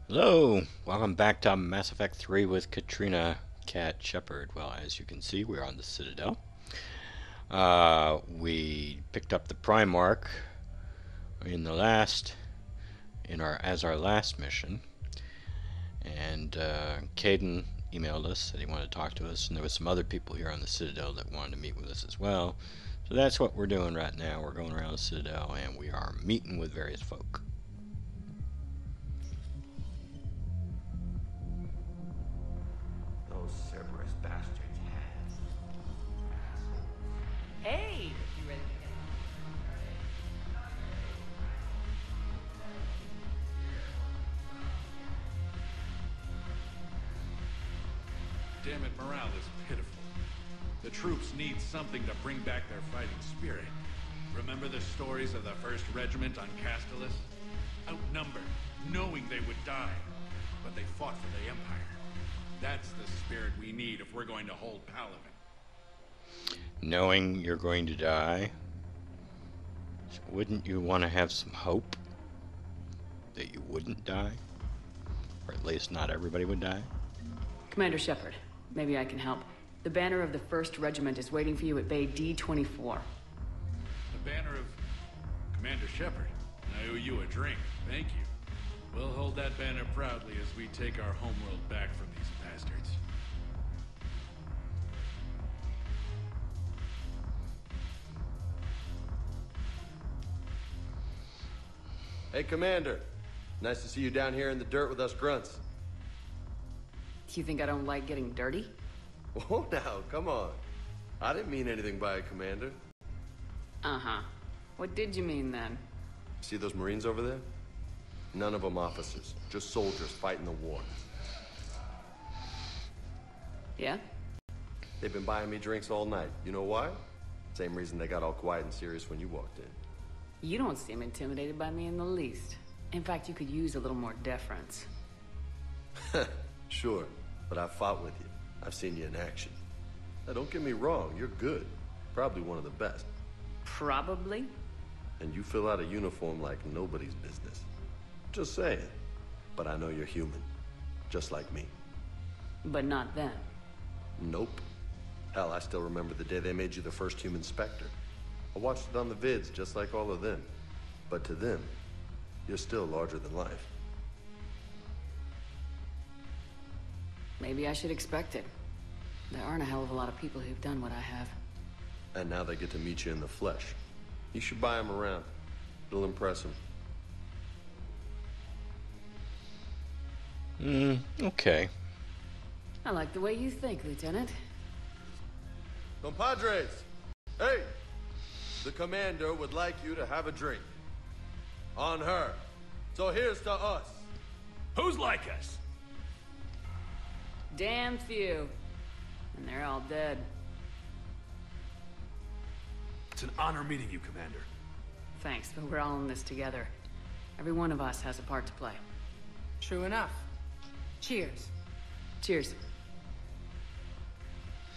Hello, welcome back to Mass Effect 3 with Katrina Cat Shepard. Well, as you can see, we're on the Citadel. We picked up the Primarch as our last mission, and Caden emailed us that he wanted to talk to us, and there was some other people here on the Citadel that wanted to meet with us as well. So that's what we're doing right now. We're going around the Citadel, and we are meeting with various folk. Those Cerberus bastards have. Hey! You ready to get Damn it, morale is pitiful. The troops need something to bring back their fighting spirit. Remember the stories of the 1st Regiment on Castellus? Outnumbered, knowing they would die. But they fought for the Empire. That's the spirit we need if we're going to hold Palaven. Knowing you're going to die, wouldn't you want to have some hope that you wouldn't die? Or at least not everybody would die? Commander Shepard, maybe I can help. The banner of the 1st Regiment is waiting for you at Bay D-24. The banner of Commander Shepard. I owe you a drink. Thank you. We'll hold that banner proudly as we take our homeworld back from these bastards. Hey, Commander. Nice to see you down here in the dirt with us grunts. You think I don't like getting dirty? Oh, now, come on. I didn't mean anything by it, Commander. Uh-huh. What did you mean then? See those Marines over there? None of them officers, just soldiers fighting the war. Yeah? They've been buying me drinks all night. You know why? Same reason they got all quiet and serious when you walked in. You don't seem intimidated by me in the least. In fact, you could use a little more deference. Sure, but I've fought with you. I've seen you in action. Now, don't get me wrong, you're good. Probably one of the best. Probably? And you fill out a uniform like nobody's business. Just saying. But I know you're human. Just like me. But not then. Nope. Hell, I still remember the day they made you the first human Spectre. I watched it on the vids, just like all of them. But to them, you're still larger than life. Maybe I should expect it. There aren't a hell of a lot of people who've done what I have. And now they get to meet you in the flesh. You should buy them around. It'll impress them. Okay. I like the way you think, Lieutenant. Compadres! Hey! The commander would like you to have a drink. On her. So here's to us. Who's like us? Damn few. And they're all dead. It's an honor meeting you, Commander. Thanks, but we're all in this together. Every one of us has a part to play. True enough. Cheers. Cheers.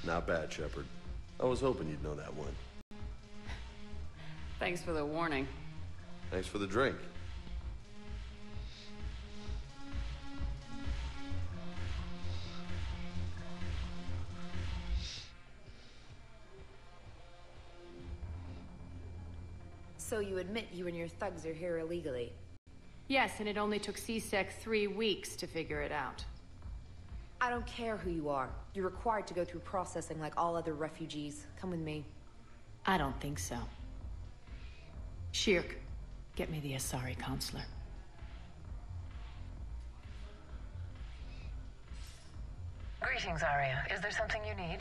Not bad, Shepard. I was hoping you'd know that one. Thanks for the warning. Thanks for the drink. So you admit you and your thugs are here illegally? Yes, and it only took C-Sec 3 weeks to figure it out. I don't care who you are. You're required to go through processing like all other refugees. Come with me. I don't think so. Shirk, get me the Asari consular. Greetings, Aria. Is there something you need?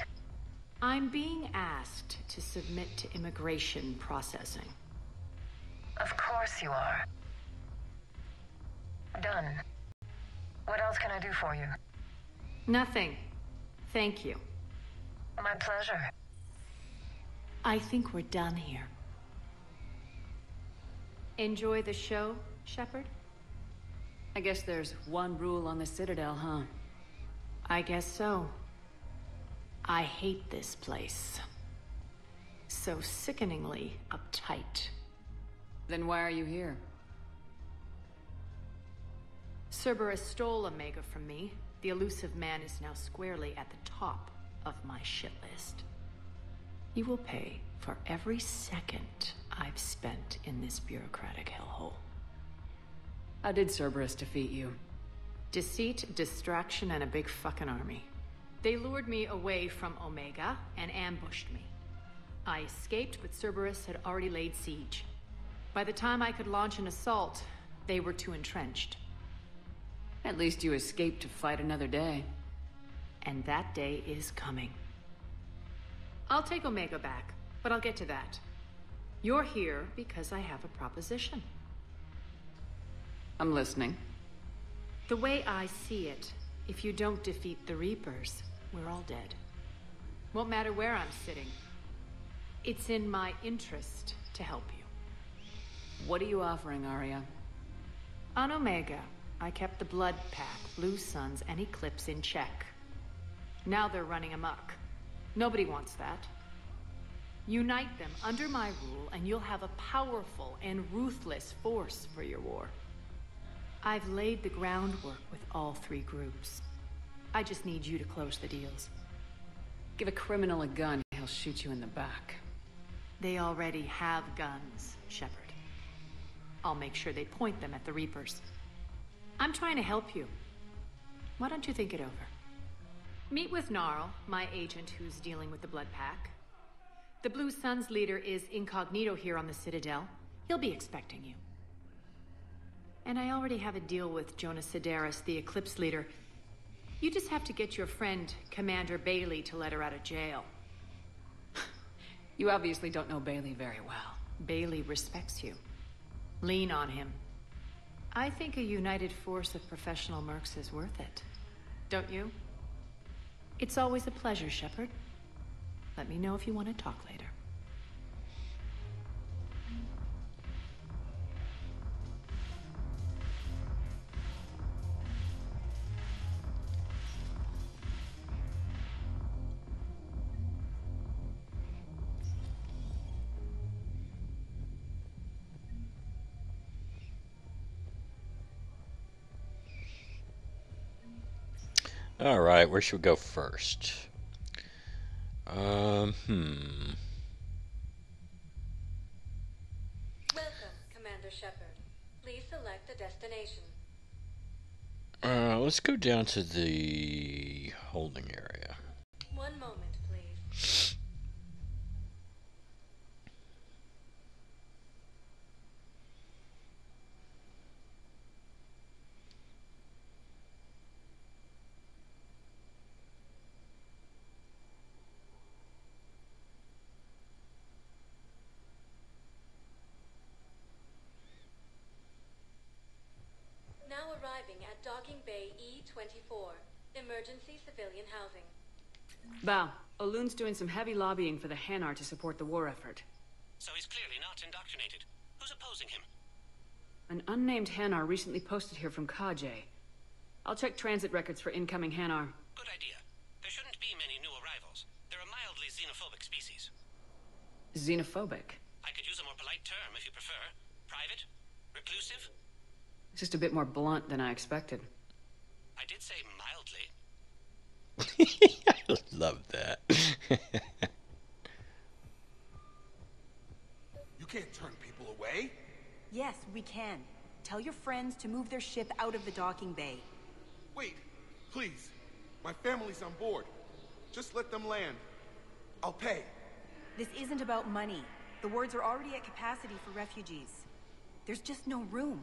I'm being asked to submit to immigration processing. Of course you are. Done. What else can I do for you? Nothing. Thank you. My pleasure. I think we're done here. Enjoy the show, Shepard? I guess there's one rule on the Citadel, huh? I guess so. I hate this place. So sickeningly uptight. Then why are you here? Cerberus stole Omega from me. The elusive man is now squarely at the top of my shit list. You will pay for every second I've spent in this bureaucratic hellhole. How did Cerberus defeat you? Deceit, distraction, and a big fucking army. They lured me away from Omega and ambushed me. I escaped, but Cerberus had already laid siege. By the time I could launch an assault, they were too entrenched. At least you escaped to fight another day. And that day is coming. I'll take Omega back, but I'll get to that. You're here because I have a proposition. I'm listening. The way I see it, if you don't defeat the Reapers, we're all dead. Won't matter where I'm sitting. It's in my interest to help you. What are you offering, Aria? On Omega, I kept the Blood Pack, Blue Suns, and Eclipse in check. Now they're running amok. Nobody wants that. Unite them under my rule, and you'll have a powerful and ruthless force for your war. I've laid the groundwork with all three groups. I just need you to close the deals. Give a criminal a gun, he'll shoot you in the back. They already have guns, Shepard. I'll make sure they point them at the Reapers. I'm trying to help you. Why don't you think it over? Meet with Gnarl, my agent who's dealing with the Blood Pack. The Blue Suns leader is incognito here on the Citadel. He'll be expecting you. And I already have a deal with Jonas Sidaris, the Eclipse leader. You just have to get your friend, Commander Bailey, to let her out of jail. You obviously don't know Bailey very well. Bailey respects you. Lean on him. I think a united force of professional mercs is worth it. Don't you? It's always a pleasure, Shepard. Let me know if you want to talk later. All right, where should we go first? Welcome, Commander Shepard. Please select a destination. Let's go down to the holding area. One moment, please. Now arriving at Docking Bay E-24, emergency civilian housing. Val, Olun's doing some heavy lobbying for the Hanar to support the war effort. So he's clearly not indoctrinated. Who's opposing him? An unnamed Hanar recently posted here from Kajay. I'll check transit records for incoming Hanar. Good idea. There shouldn't be many new arrivals. They're a mildly xenophobic species. Xenophobic? I could use a more polite term if you prefer. Private? Reclusive? It's just a bit more blunt than I expected. I did say mildly. I love that. You can't turn people away. Yes, we can. Tell your friends to move their ship out of the docking bay. Wait, please. My family's on board. Just let them land. I'll pay. This isn't about money. The wards are already at capacity for refugees. There's just no room.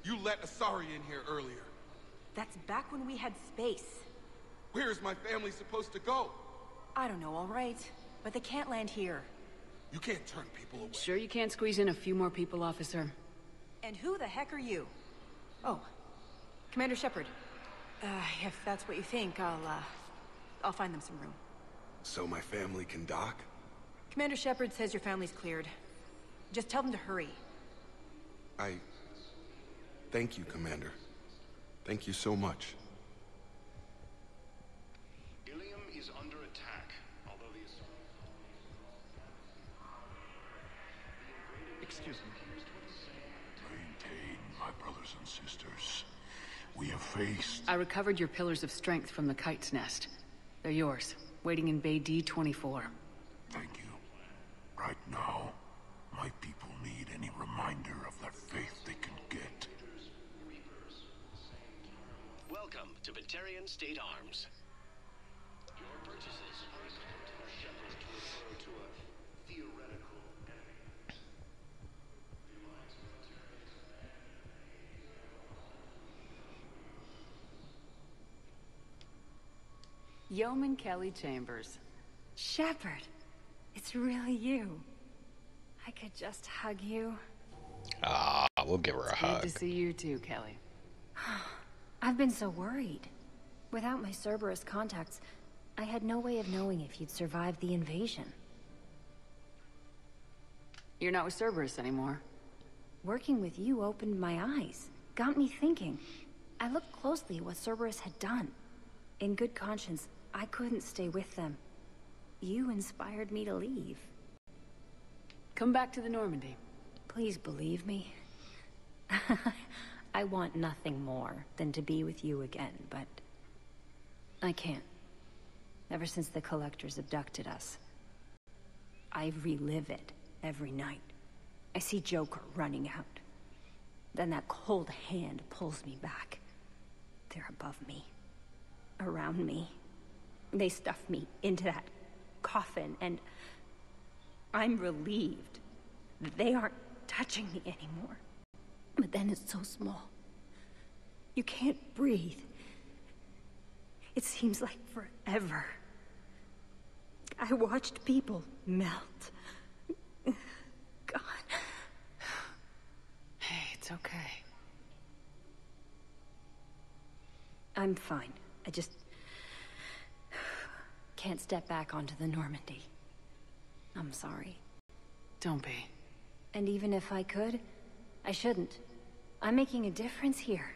You let Asari in here earlier. That's back when we had space. Where is my family supposed to go? I don't know, all right. But they can't land here. You can't turn people away. Sure you can't squeeze in a few more people, officer? And who the heck are you? Oh, Commander Shepard. If that's what you think, I'll find them some room. So my family can dock? Commander Shepard says your family's cleared. Just tell them to hurry. Thank you, Commander. Thank you so much. Ilium is under attack, although the... Excuse me. Maintain, my brothers and sisters. we have faced. I recovered your pillars of strength from the kite's nest. They're yours, waiting in Bay D-24. Thank you. Right now, my people need any reminder of the faith they can get. Welcome to Batarian State Arms. Your purchases forced Shepard to refer to a theoretical enemy. Yeoman Kelly Chambers. Shepard, it's really you. I could just hug you. Ah, we'll give her a hug. Good to see you too, Kelly. I've been so worried. Without my Cerberus contacts, I had no way of knowing if you'd survived the invasion. You're not with Cerberus anymore. Working with you opened my eyes, got me thinking. I looked closely at what Cerberus had done. In good conscience, I couldn't stay with them. You inspired me to leave. Come back to the Normandy. Please believe me. I want nothing more than to be with you again, but I can't. Ever since the Collectors abducted us, I relive it every night. I see Joker running out. Then that cold hand pulls me back. They're above me, around me. They stuff me into that coffin, and I'm relieved that they aren't touching me anymore. But then it's so small. You can't breathe. It seems like forever. I watched people melt. God. Hey, it's okay. I'm fine. I just can't step back onto the Normandy. I'm sorry. Don't be. And even if I could, I shouldn't. I'm making a difference here.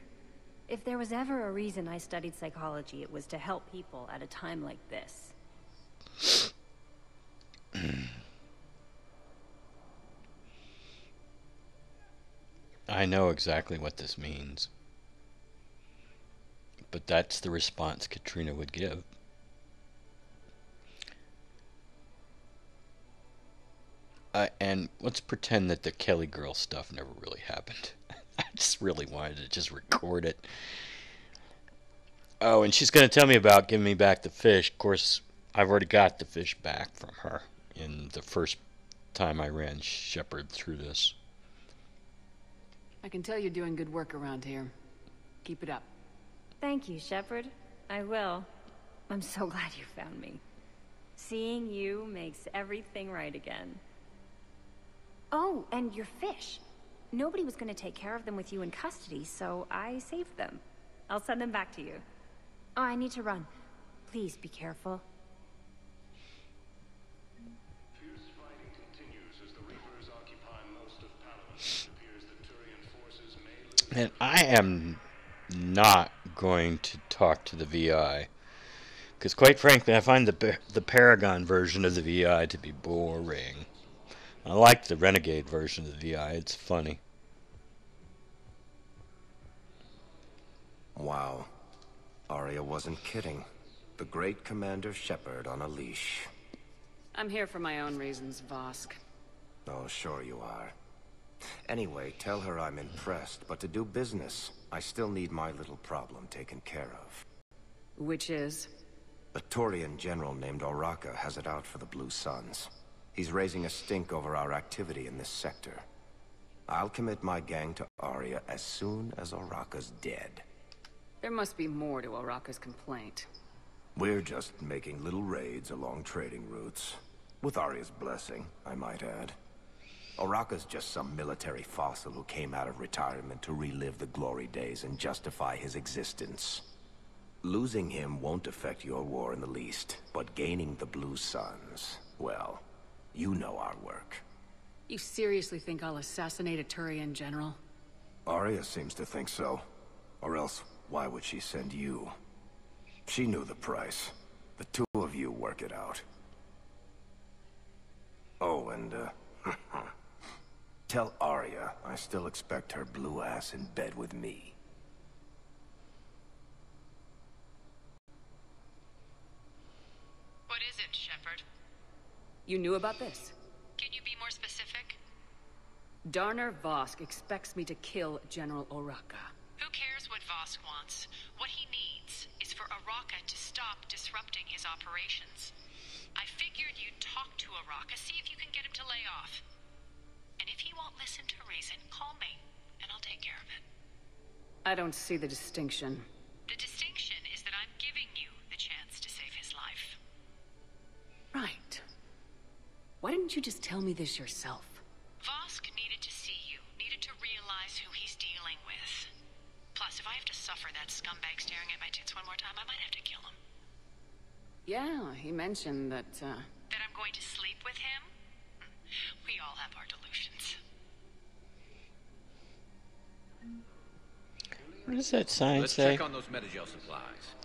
If there was ever a reason I studied psychology, it was to help people at a time like this. I know exactly what this means. But that's the response Katrina would give. And let's pretend that the Kelly girl stuff never really happened. I just really wanted to just record it. Oh, and she's going to tell me about giving me back the fish. Of course, I've already got the fish back from her in the first time I ran Shepard through this. I can tell you're doing good work around here. Keep it up. Thank you, Shepard. I will. I'm so glad you found me. Seeing you makes everything right again. Oh, and your fish. Nobody was going to take care of them with you in custody, so I saved them. I'll send them back to you. Oh, I need to run. Please be careful. Fierce fighting continues as the Reapers occupy most of Palawan. It appears that Turian forces may lose. And I am not going to talk to the VI. Because quite frankly, I find the Paragon version of the VI to be boring. I like the Renegade version of the VI. It's funny. Wow. Aria wasn't kidding. The great Commander Shepard on a leash. I'm here for my own reasons, Vosk. Oh, sure you are. Anyway, tell her I'm impressed, but to do business, I still need my little problem taken care of. Which is? A Turian general named Oraka has it out for the Blue Suns. He's raising a stink over our activity in this sector. I'll commit my gang to Aria as soon as Oraka's dead. There must be more to Oraka's complaint. We're just making little raids along trading routes. With Aria's blessing, I might add. Oraka's just some military fossil who came out of retirement to relive the glory days and justify his existence. Losing him won't affect your war in the least, but gaining the Blue Suns, well, you know our work. You seriously think I'll assassinate a Turian general? Aria seems to think so. Or else, why would she send you? She knew the price. The two of you work it out. Oh, and, tell Aria I still expect her blue ass in bed with me. You knew about this? Can you be more specific? Darner Vosk expects me to kill General Oraka. Who cares what Vosk wants? What he needs is for Araka to stop disrupting his operations. I figured you'd talk to Araka, see if you can get him to lay off. And if he won't listen to reason, call me, and I'll take care of it. I don't see the distinction. The distinction is that I'm giving you the chance to save his life. Right. Why didn't you just tell me this yourself? Vosk needed to see you, needed to realize who he's dealing with. Plus, if I have to suffer that scumbag staring at my tits one more time, I might have to kill him. Yeah, he mentioned that, That I'm going to sleep with him? We all have our delusions. What does that sign Let's say? check on those Metagel supplies.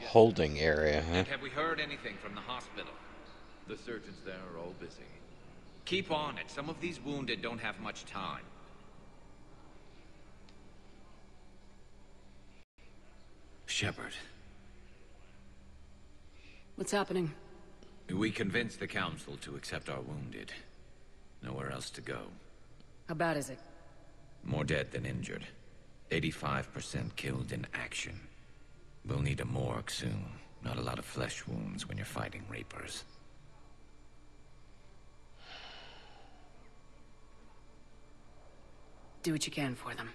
Holding area, huh? And have we heard anything from the hospital? The surgeons there are all busy. Keep on it. Some of these wounded don't have much time. Shepard. What's happening? We convinced the Council to accept our wounded. Nowhere else to go. How bad is it? More dead than injured. 85% killed in action. We'll need a morgue soon. Not a lot of flesh wounds when you're fighting Reapers. Do what you can for them.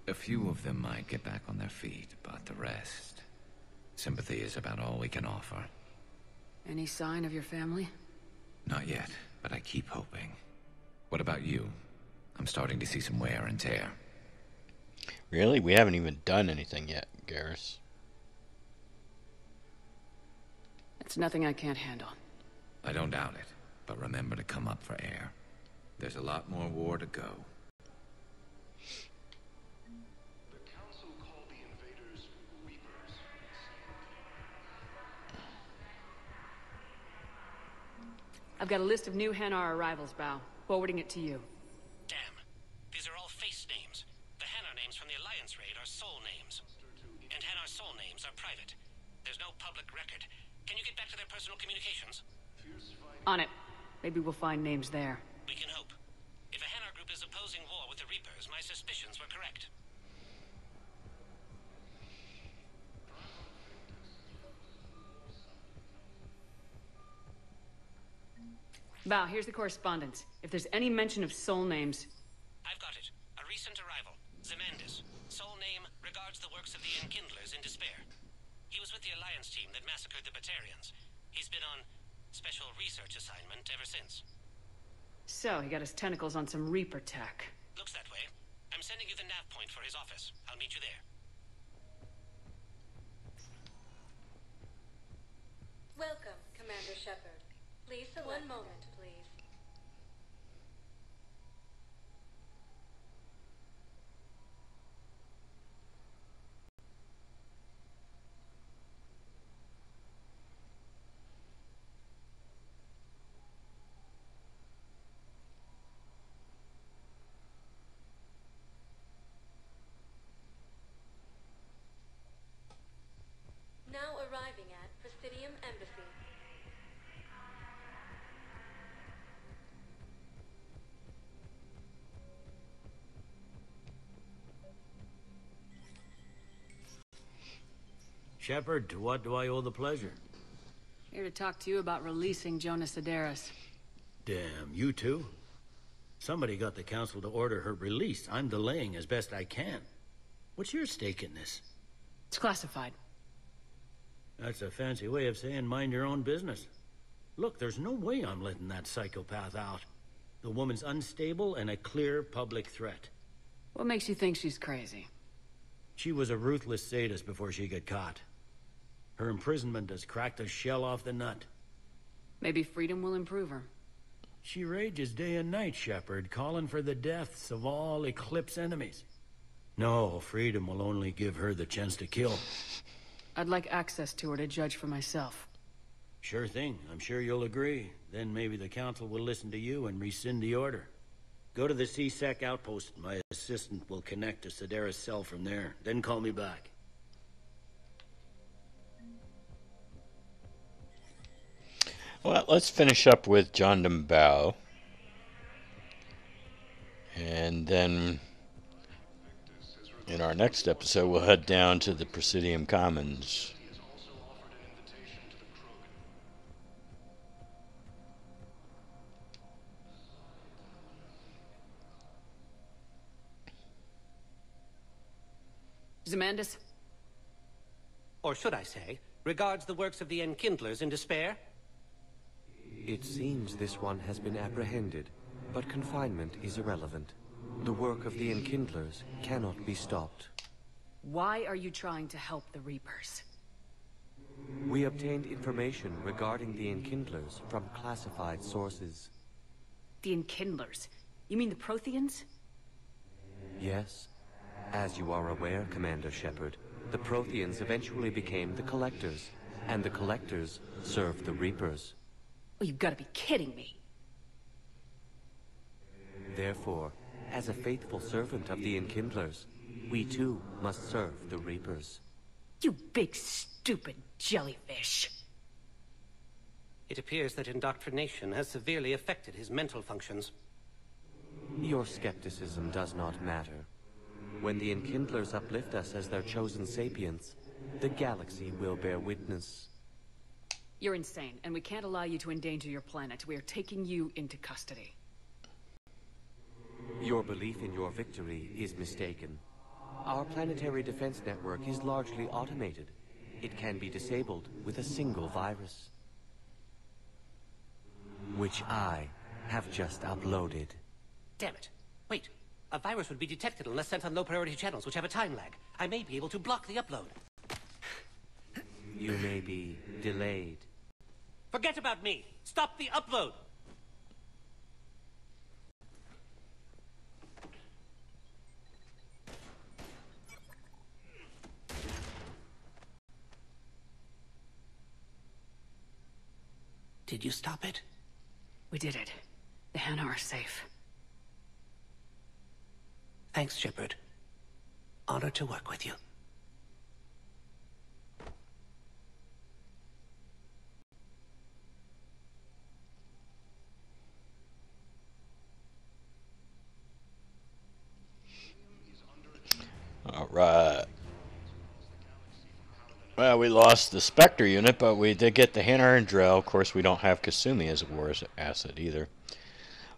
A few of them might get back on their feet, but the rest... Sympathy is about all we can offer. Any sign of your family? Not yet, but I keep hoping. What about you? I'm starting to see some wear and tear. Really? We haven't even done anything yet, Garrus. It's nothing I can't handle. I don't doubt it, but remember to come up for air. There's a lot more war to go. The Council called the invaders Reapers. I've got a list of new Hanar arrivals, Bao. Forwarding it to you. Damn. These are all face names. The Hanar names from the Alliance raid are soul names. And Hanar's soul names are private. There's no public record. Can you get back to their personal communications? On it. Maybe we'll find names there. We can hope. If a Hanar group is opposing war with the Reapers, my suspicions were correct. Bao, here's the correspondence. If there's any mention of soul names... I've got it. A recent arrival. Zemandis. Soul name regards the works of the Enkindlers in despair. He was with the Alliance team that massacred the Batarians. He's been on special research assignment ever since. So, he got his tentacles on some Reaper tech. Looks that way. I'm sending you the nav point for his office. I'll meet you there. Welcome, Commander Shepard. Please select one moment, please. Now arriving at Presidium Embassy. Shepard, to what do I owe the pleasure? Here to talk to you about releasing Jonas Sedaris. Damn, you too? Somebody got the Council to order her release. I'm delaying as best I can. What's your stake in this? It's classified. That's a fancy way of saying mind your own business. Look, there's no way I'm letting that psychopath out. The woman's unstable and a clear public threat. What makes you think she's crazy? She was a ruthless sadist before she got caught. Her imprisonment has cracked the shell off the nut. Maybe freedom will improve her. She rages day and night, Shepard, calling for the deaths of all Eclipse enemies. No, freedom will only give her the chance to kill. I'd like access to her to judge for myself. Sure thing. I'm sure you'll agree. Then maybe the Council will listen to you and rescind the order. Go to the C-Sec outpost. My assistant will connect to Sedaris' cell from there. Then call me back. Well, let's finish up with John Bao. And then in our next episode, we'll head down to the Presidium Commons. Zemandis? Or should I say, regards the works of the Enkindlers in despair? It seems this one has been apprehended, but confinement is irrelevant. The work of the Enkindlers cannot be stopped. Why are you trying to help the Reapers? We obtained information regarding the Enkindlers from classified sources. The Enkindlers? You mean the Protheans? Yes. As you are aware, Commander Shepard, the Protheans eventually became the Collectors, and the Collectors served the Reapers. Oh, you've got to be kidding me. Therefore, as a faithful servant of the Enkindlers, we too must serve the Reapers. You big stupid jellyfish. It appears that indoctrination has severely affected his mental functions. Your skepticism does not matter. When the Enkindlers uplift us as their chosen sapients, the galaxy will bear witness. You're insane, and we can't allow you to endanger your planet. We are taking you into custody. Your belief in your victory is mistaken. Our planetary defense network is largely automated. It can be disabled with a single virus, which I have just uploaded. Damn it. Wait. A virus would be detected unless sent on low-priority channels, which have a time lag. I may be able to block the upload. You may be delayed. Forget about me! Stop the upload! Did you stop it? We did it. The Hanar are safe. Thanks, Shepard. Honored to work with you. All right. Well, we lost the Spectre unit, but we did get the Hanar and Drell. Of course, we don't have Kasumi as a war asset either.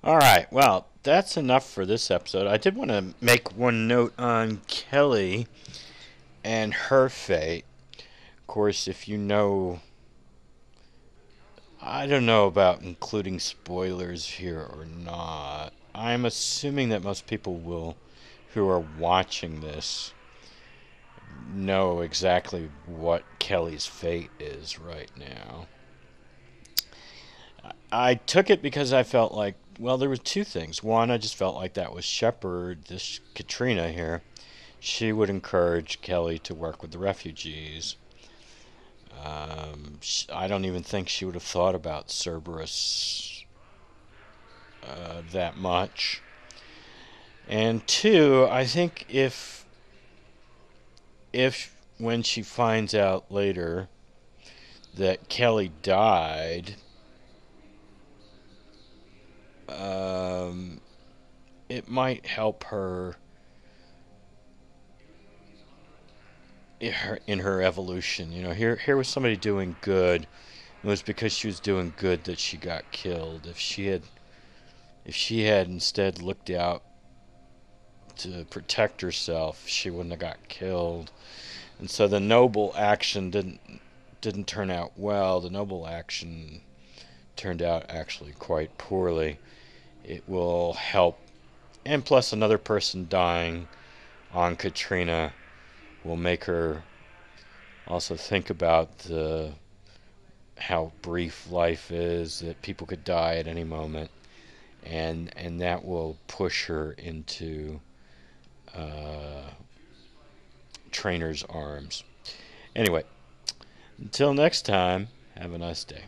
Alright, well, that's enough for this episode. I did want to make one note on Kelly and her fate. Of course, if you know... I don't know about including spoilers here or not. I'm assuming that most people who are watching this know exactly what Kelly's fate is right now. I took it because I felt like, well, there were two things. One, I just felt like that was Shepard, this Katrina here. She would encourage Kelly to work with the refugees. I don't even think she would have thought about Cerberus that much. And two, I think if when she finds out later that Kelly died, it might help her in her evolution. You know, here was somebody doing good. It was because she was doing good that she got killed. If she had instead looked out to protect herself, she wouldn't have got killed. And so the noble action didn't turn out well. The noble action turned out actually quite poorly. It will help, and plus another person dying on Katrina will make her also think about how brief life is, that people could die at any moment, and that will push her into Trainer's arms. Anyway, until next time, have a nice day.